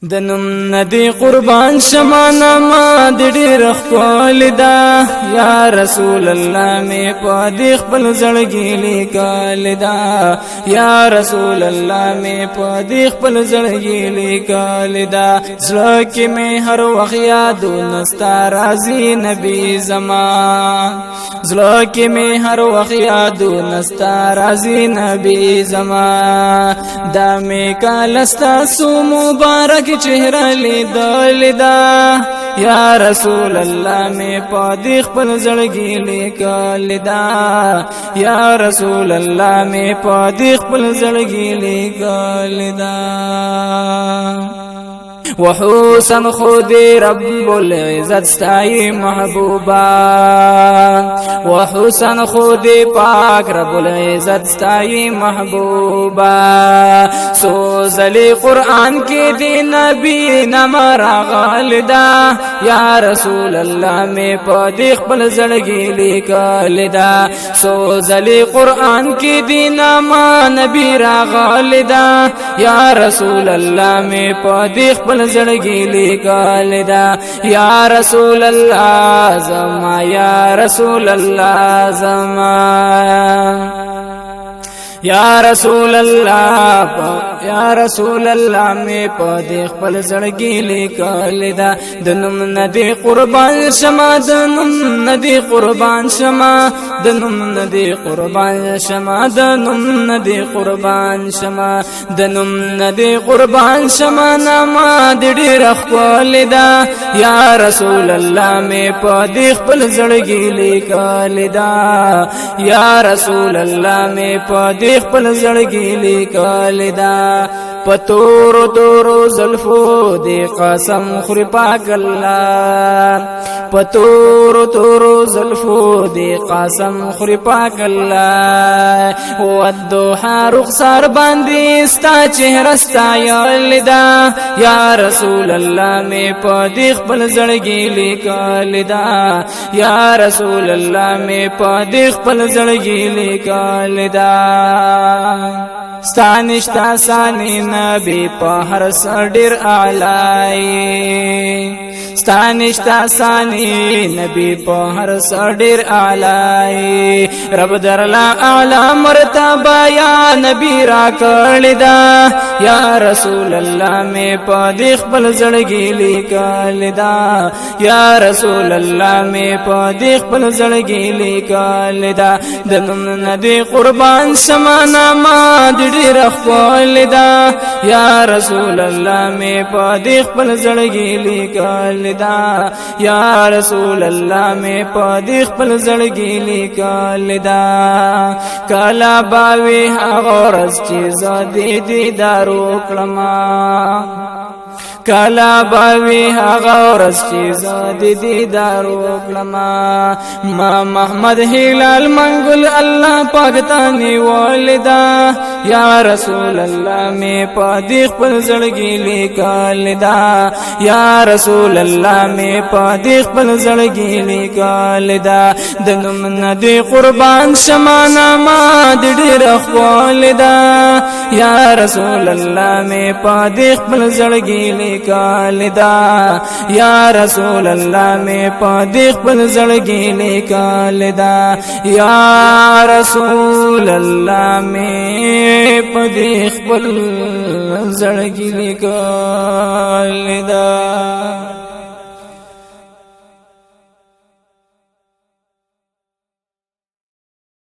دنم ندی قربان شمانا ما د ډیر خپل دا یا رسول الله می پدې خپل زړګي لیکل دا یا رسول الله می پدې خپل زړګي لیکل دا زړه کې می هر وخت یادونه ستا راځي نبی زمان زړه کې می هر وخت یادونه ستا راځي نبی زمان دا می کالستا سو مبارک چهره لیدل دا یا رسول الله می پدې خپل زړګي لیکل دا یا رسول الله می پدې خپل زړګي لیکل دا وحسن خود رب العزت ستای محبوبا وحسن خود پاک رب العزت ستای محبوبا سوزلی قرآن کی دی نبی نمر غالدا یا رسول الله می پدې خپل زړګي لیکل دا سوزلی قرآن کی دی نما نبی را غالدا یا رسول الله می پدې خپل زړګي لیکل دا یا رسول الله زما یا رسول الله زما یا رسول الله یا رسول الله می پدې خپل زړګي لیکل دا دنم ندی قربان شمه دنم ندی قربان شمه دنم ندی قربان شمه دنم ندی قربان شمه دنم ندی قربان شمه نما د ډیر خپل دا یا رسول الله می پدې خپل زړګي لیکل دا یا رسول الله می پدې خپل زړګي لیکل دا پتور تور زلفو دی قسم خوري پاک الله پتور تور زلفو دی قسم خوري پاک الله والضحى رخسار باندې ستا چهره ستا یلدا یا رسول الله می پدې خپل زړګي لیکل دا یا رسول الله می پدې خپل زړګي لیکل دا ستانشتا سانی نبی په هر سړیر اعلی ستانشتا سانی نبی په هر سړیر اعلی رب درلا اعلی مرتبه یا نبی را کړی دا یا رسول الله می په خپل زړګي لیکل دا یا رسول الله می په خپل زړګي لیکل دا د نن ندی قربان سمانا ما ډیر خپل دا یا رسول الله می په خپل زړګي لیکل دا یا رسول الله می په خپل زړګي لیکل دا کلا باوی هغه ورځ چې زادي دیدار وکړما کلا باوی هغه ورځ چې زادي دیدار وکړما ما محمد هلال منګل الله پاک ته نیولدا یا رسول الله می په خپل زړګي لیکل دا یا رسول الله می په خپل زړګي لیکل دا د نوم ندی قربان شمانا ما د ډیر خپل دا یا رسول الله می په خپل زړګي لیکل دا یا رسول الله می په خپل زړګي لیکل دا یا رسول الله می په خپل زړګي لیکل دا